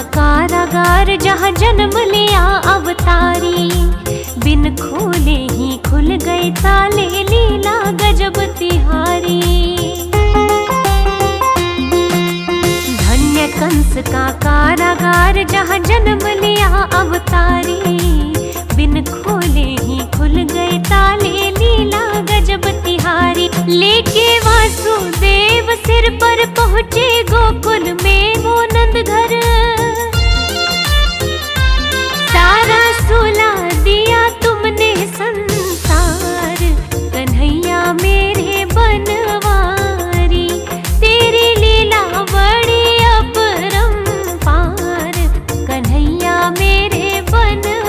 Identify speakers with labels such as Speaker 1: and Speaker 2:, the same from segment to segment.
Speaker 1: कारागार जहाँ जन्म लिया अवतारी, बिन खोले ही खुल गए ताले, लीला गजब तिहारी। धन्य कंस का कारागार जहाँ जन्म लिया अवतारी, बिन खोले ही खुल गए ताले, लीला गजब तिहारी। लेके वासुदेव सिर पर पहुँचे गोकुल में वो नंद घर, सारा सुला दिया तुमने संसार, कन्हैया मेरे बनवारी। तेरी लीला बड़ी अपरंपार, कन्हैया मेरे बनवारी।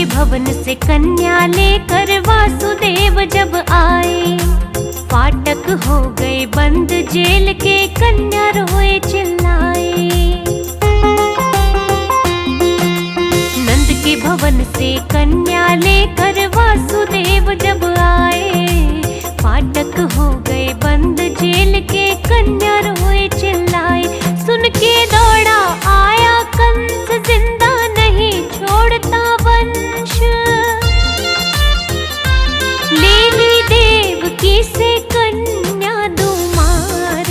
Speaker 1: भवन से कन्या लेकर वासुदेव जब आए, फाटक हो गए बंद जेल के, कन्या रोए चिल्लाए। नंद के भवन से कन्या लेकर वासुदेव जब आए, फाटक हो गए बंद जेल के, कन्या रोए चिल्लाए। सुन के दौड़ा आया कंस, जिंदा नहीं छोड़ता वंश। लेली देवकी से कन्या दो मार,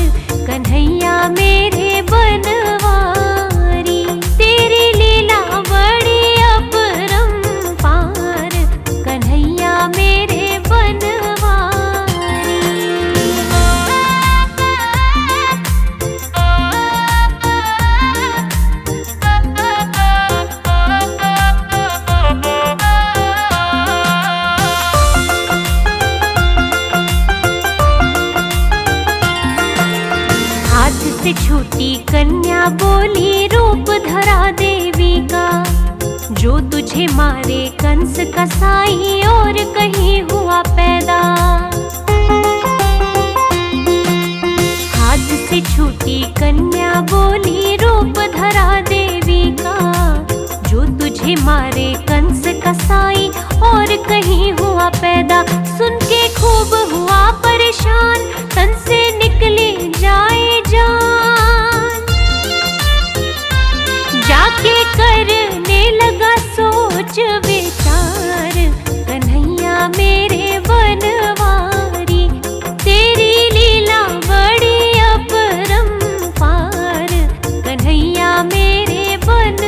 Speaker 1: कन्हैया मेरे बनवारी। तेरी लीला बड़ी अपरंपार, कन्हैया मेरे बनवारी। से छूटी कन्या बोली, रूप धरा देवी का, जो तुझे मारे कंस कसाई, और कहीं हुआ पैदा। हाथ से छूटी कन्या बोली, रूप धरा देवी का, जो तुझे मारे कंस कसाई, और कहीं हुआ पैदा। सुन के खूब हुआ परेशान, तन से निकले जाए जान। जाके करने लगा सोच विचार, कन्हैया मेरे बनवारी। तेरी लीला बड़ी अपरंपार, कन्हैया मेरे बनवारी।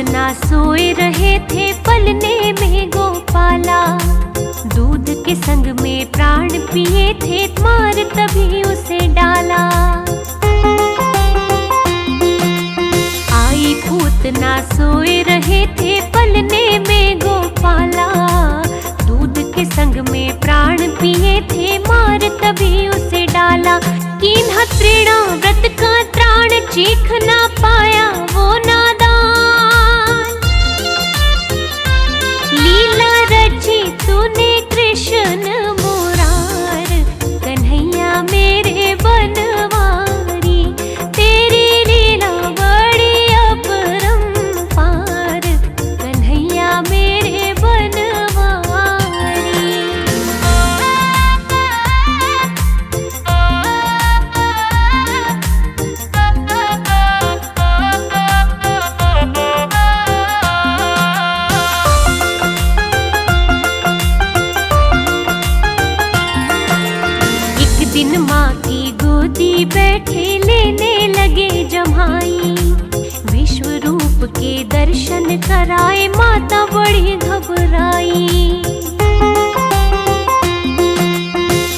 Speaker 1: ना सोए रहे थे पलने में गोपाला, दूध के संग में प्राण पिए थे, मार तभी उसे डाला। आई पूतना सोए रहे थे पलने में गोपाला, दूध के संग में प्राण पिए थे, मार तभी उसे डाला। कीन्हा तृणा व्रत का त्राण, चीख ना पाया वो नादान। लीला रची तूने कृष्ण मुरार, कन्हैया मेरे बनवारी। तेरी लीला बड़ी अपरंपार, कन्हैया मेरे बनवारी। दिन माँ की गोदी बैठे लेने लगे जमाई, विश्व रूप के दर्शन कराए, माता बड़ी घबराई।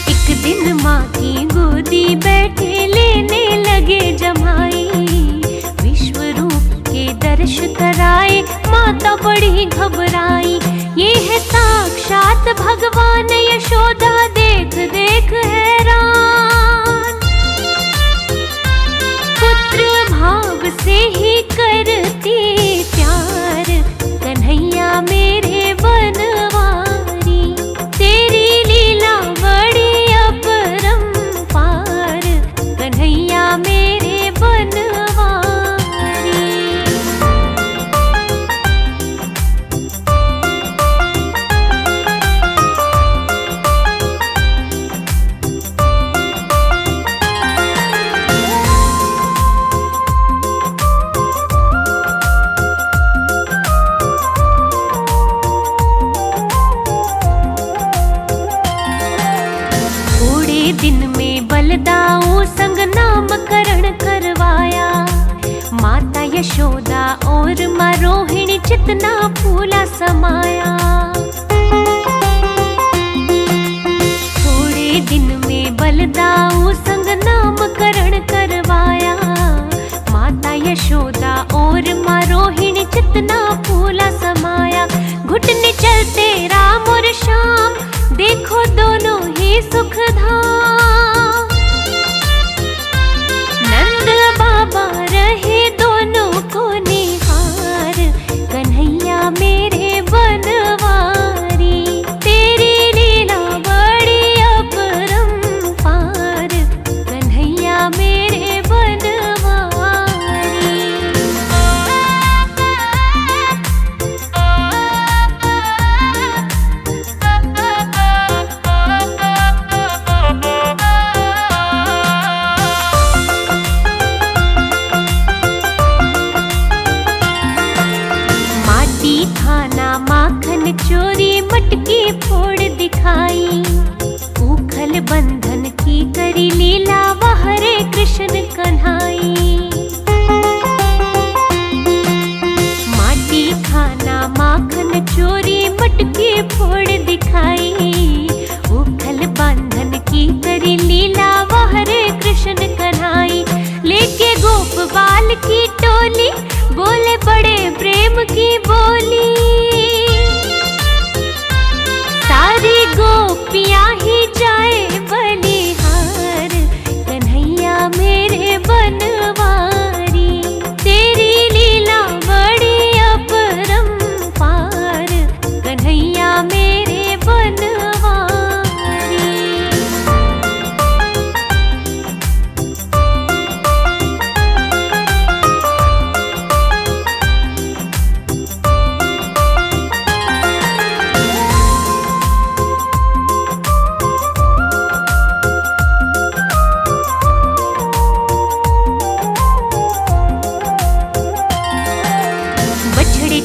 Speaker 1: एक दिन माँ की बात भगवान यशोदा देख देख हैरान। पुत्र भाव से ही करती प्यार, कन्हैया मेरे बनवारी। तेरी लीला बड़ी अपरंपार, कन्हैया मेरे बनवारी। दिन में बलदाऊ संग नामकरण करवाया। माता यशोदा और माँ रोहिणी चितना फूला समाया। थोड़े दिन में बलदाऊ संग नामकरण करवाया। माता यशोदा और माँ रोहिणी चितना फूला समाया। घुटने चलते राम और श्याम, देखो दोनों ही सुखधाम। नंद बाबा रहे दोनों को निहार, कन्हैया मेरे बनवारी। तेरी लीला बड़ी अपरंपार, कन्हैया मेरे बनवारी। खाना माखन चोरी मटकी फोड़ दिखाई। उखल बंधन की करी लीला, हरे कृष्ण कन्हाई। माटी खाना माखन चोरी मटकी फोड़ दिखाई। उखल बंधन की करी लीला, हरे कृष्ण कन्हाई। लेके गोप बाल की टोली, बोले बड़े प्रेम की बोली। सारी गोपियां ही जाए बलिहार, कन्हैया मेरे बनवारी। तेरी लीला बड़ी अपरंपार, कन्हैया मेरे बनवारी।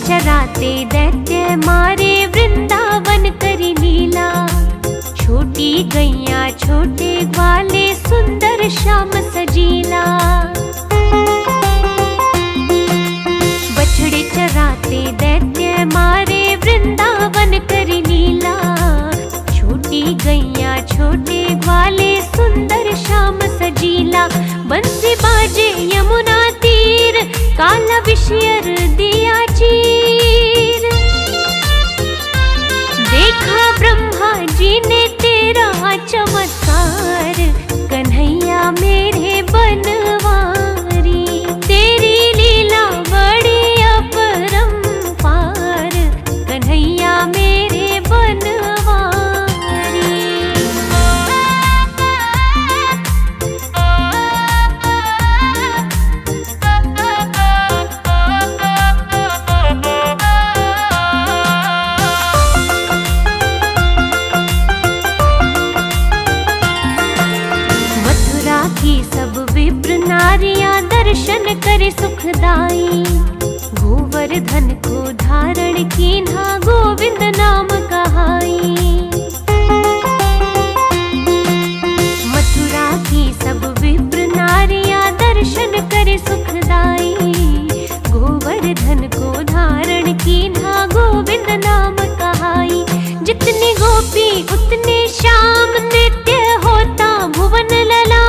Speaker 1: चराते दैत्य मारे वृंदावन करी लीला। छोटी गैया छोटे ग्वाले सुंदर श्याम सजीला। बछड़े चराते दैत्य मारे वृंदावन करी लीला। छोटी गैया छोटे ग्वाले सुंदर श्याम सजीला। बंसी बाजे यमुना तीर, काला विषयर दिया चीर। देखा ब्रह्मा जी ने तेरा चमत्कार, कन्हैया मेरे बनवारी। तेरी लीला बड़ी अपरंपार, कन्हैया मेरे बनवारी। नारियां दर्शन करे सुखदाई। गोवर्धन को धारण कीन्हा, गोविंद नाम कहाई। मथुरा की सब विप्र नारियां दर्शन करे सुखदाई। गोवर्धन को धारण कीन्हा, गोविंद नाम कहाई। जितनी गोपी उतने श्याम, नृत्य होता भुवन लला।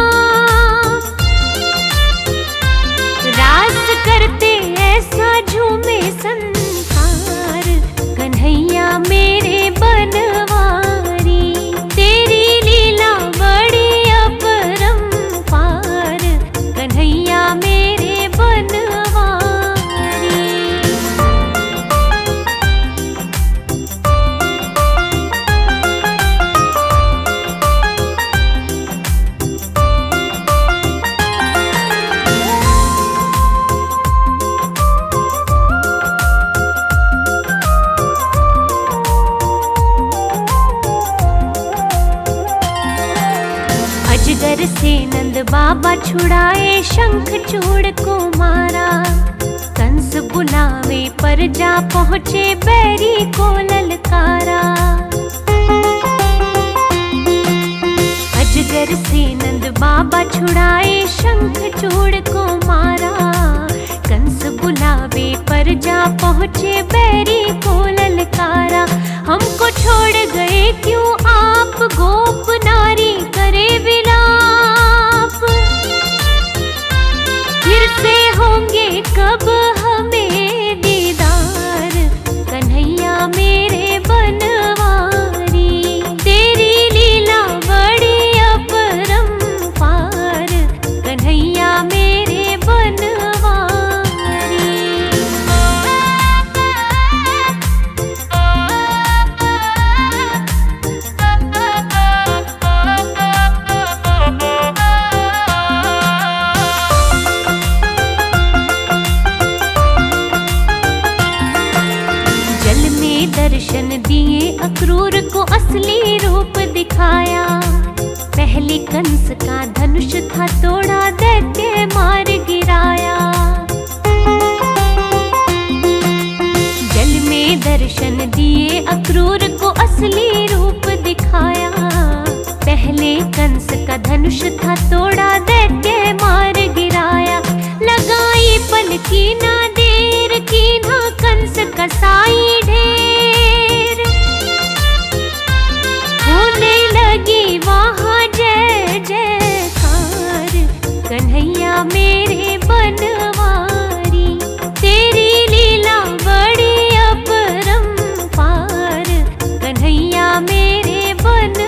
Speaker 1: रास करते ऐसा झूमे संसार, कन्हैया मेरे बनवा। अजगर से नंद बाबा छुड़ाए, शंख चूड़ को मारा। कंस बुलावे पर जा पहुँचे, बैरी को ललकारा। अजगर से नंद बाबा छुड़ाए, शंख चूड़ को मारा। कंस बुलावे पर जा पहुँचे, बैरी को ललकारा। हमको छोड़ गए क्यों आप, गोप नारी करे विलाप। फिर से होंगे कब हमें दीदार, कन्हैया मेरे बनवारी। तेरी लीला बड़ी अपरंपार, कन्हैया मेरे बनवारी। दर्शन दिए अक्रूर को असली रूप दिखाया। पहले कंस का धनुष था तोड़ा, दैत्य मार गिराया। जल में दर्शन दिए अक्रूर को असली रूप दिखाया। पहले कंस का धनुष था तोड़ा, दैत्य मार गिराया। लगाई पलकी ना देर की, ना कंस कसाई ढेर। होने लगी वहाँ जय जयकार, कन्हैया मेरे बनवारी। तेरी लीला बड़ी अपरंपार, कन्हैया मेरे बनवारी।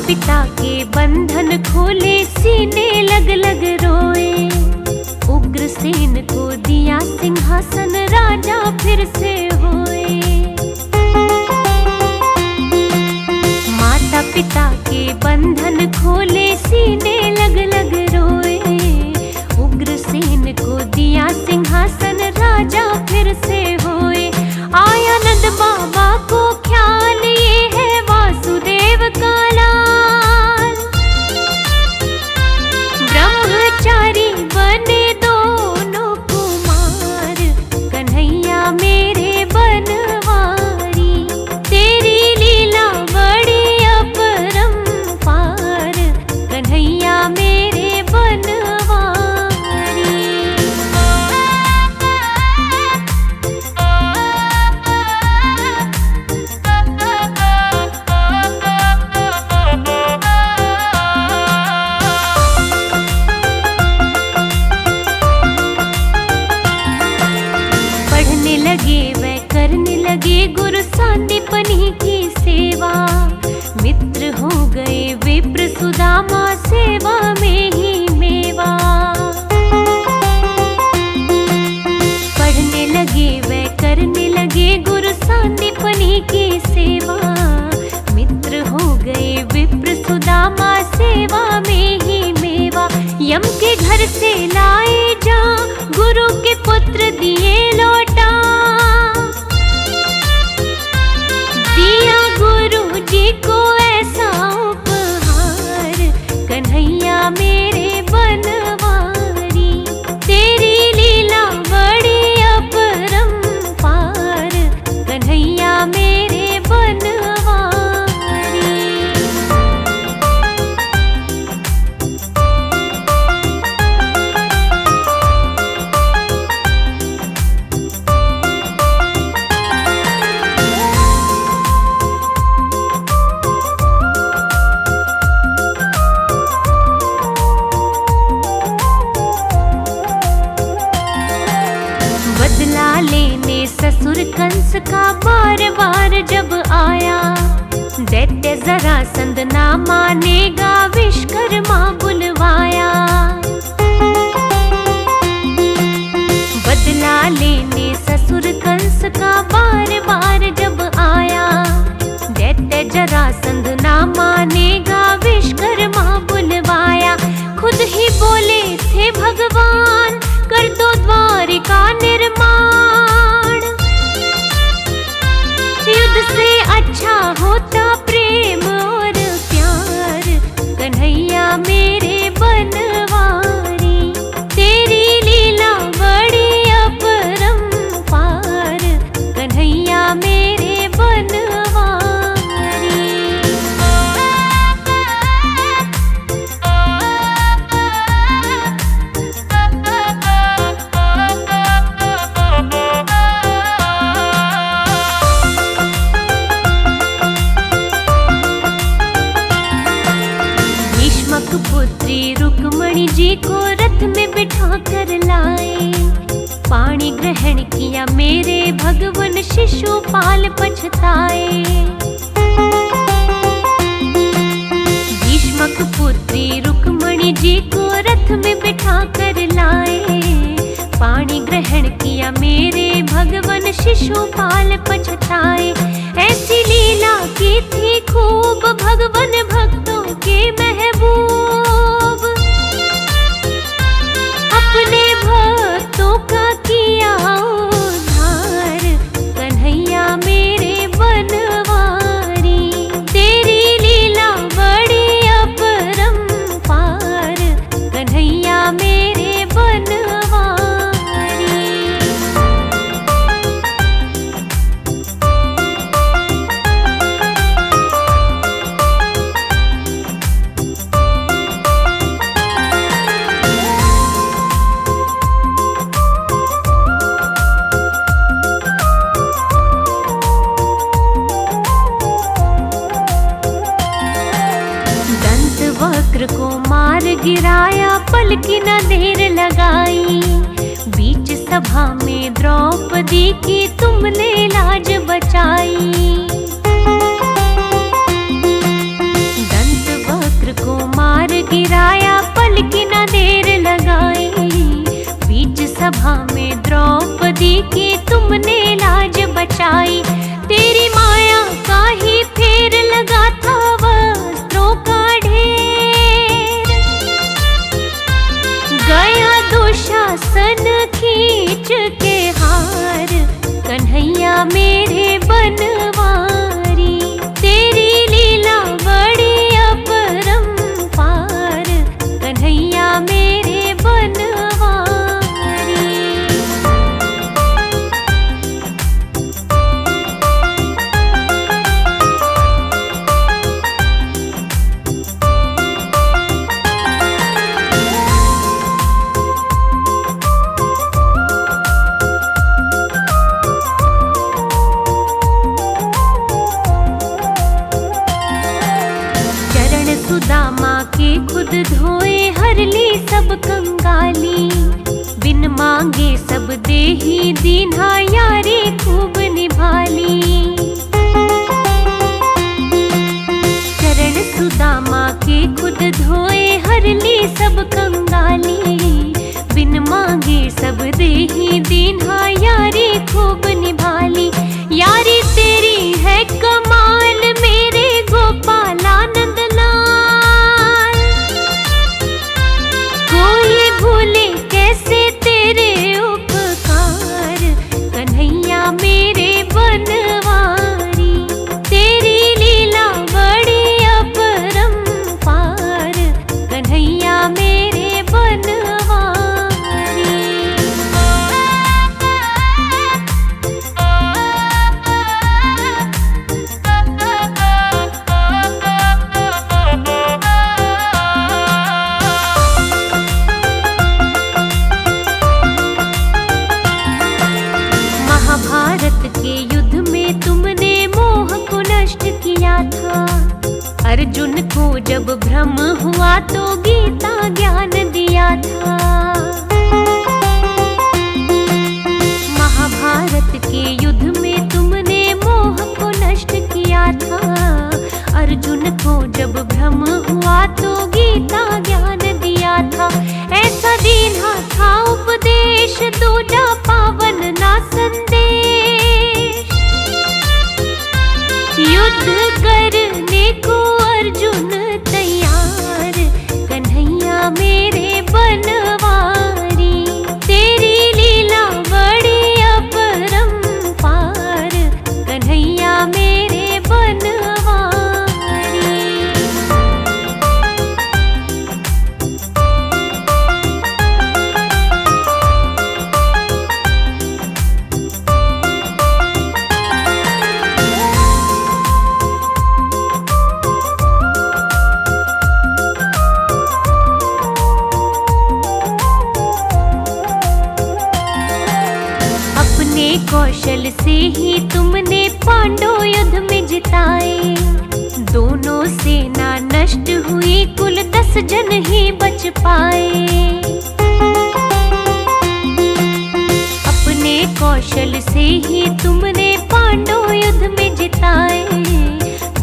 Speaker 1: पिता के बंधन खोले, सीने लग लग रोए। उग्रसेन को दिया सिंहासन, राजा फिर से होए। माता पिता के बंधन खोले, सीने लग लग रोए। उग्रसेन को दिया सिंहासन, राजा फिर से होए। आया नंद बाबा को ख्याल, ये है वासुदेव का लाल। ब्रह्मचारी बने दोनों कुमार, कन्हैया मेरे बनवारी। तेरी लीला बड़ी अपरंपार, कन्हैया मेरे बनवारी। करने लगे गुरु सांदीपनि की सेवा। मित्र हो गए विप्र सुदामा, सेवा में ही मेवा। पढ़ने लगे वह करने लगे गुरु सांदीपनि की सेवा। मित्र हो गए विप्र सुदामा, सेवा में ही मेवा। यम के घर से लाए जा, गुरु के पुत्र दिए लौटा। दिया गुरु जी को ऐसा उपहार, कन्हैया मेरे बनवारी। तेरी लीला बड़ी अपरंपार, कन्हैया मेरे बनवारी। ससुर कंस का बार बार जब आया, दैत्य जरासंध ना मानेगा, विश्वकर्मा बुलवाया। बदला भगवान कर दो द्वारिका निर्माण। युद्ध से अच्छा होता प्रेम और प्यार, कन्हैया मेरे बनवारी। तेरी लीला बड़ी अपरंपार, कन्हैया मेरे बनवारी। पुत्री रुक्मणी जी को रथ में बिठा कर लाए, पाणी ग्रहण किया मेरे भगवन शिशुपाल पछताए। भीष्मक पुत्री रुक्मणी जी को रथ में बिठा कर लाए, पाणी ग्रहण किया मेरे भगवन शिशुपाल पछताए। ऐसी लीला की थी खूब भगवन भक्तों के महबूब, अपने भक्तों का किया उद्धार, कन्हैया मेरे बनवारी। तेरी लीला बड़ी अपरंपार, कन्हैया मेरे बनवारी। वक्र को मार गिराया, पल की न देर लगाई। बीच सभा में द्रौपदी की तुमने लाज बचाई। दंत वक्र को मार गिराया, पल की न देर लगाई। बीच सभा में द्रौपदी की तुमने लाज बचाई। तेरी माया का ही फेर लगा था वस्त्रों का ढेर, गया दुशासन खींच के हार, कन्हैया मेरे बनवारी। तेरी लीला बड़ी अपरंपार, कन्हैया मेरे बनवारी। सुदामा के खुद धोए, हर ली सब कंगाली। बिन मांगे सब देही दीन्हा, यारी खूब निभाली। चरण सुदामा के खुद धोए, हर ली सब कंगाली। बिन मांगे सब देही दीन्हा, यारी खूब निभाली। यारी तेरी है कमाल मेरे गोपालानंद लाल, कोई भूले कैसे तेरे उपकार, कन्हैया मेरे बनवारी। तेरी लीला बड़ी अपरंपार, कन्हैया मेरे बनवारी। महाभारत के युद्ध में तुमने मोह को नष्ट किया था। अर्जुन को जब भ्रम हुआ तो गीता ज्ञान दिया था। महाभारत के युद्ध में तुमने मोह को नष्ट किया था। अर्जुन को जब भ्रम हुआ तो गीता ज्ञान दिया था। ऐसा दीन्हा था उपदेश, दूजा पावन ना संदेश। युद्ध करने को अर्जुन तैयार, कन्हैया कौशल से ही तुमने पांडव युद्ध में जिताए। दोनों सेना नष्ट हुई, कुल 10 जन ही बच पाए। अपने कौशल से ही तुमने पांडव युद्ध में जिताए।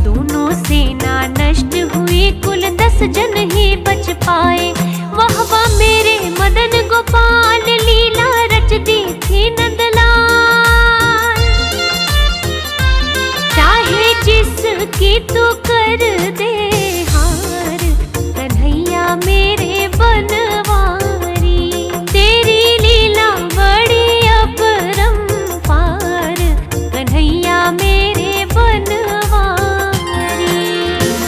Speaker 1: दोनों सेना नष्ट हुई, कुल 10 जन ही बच पाए। वाह वाह मेरे मदन गोपाल,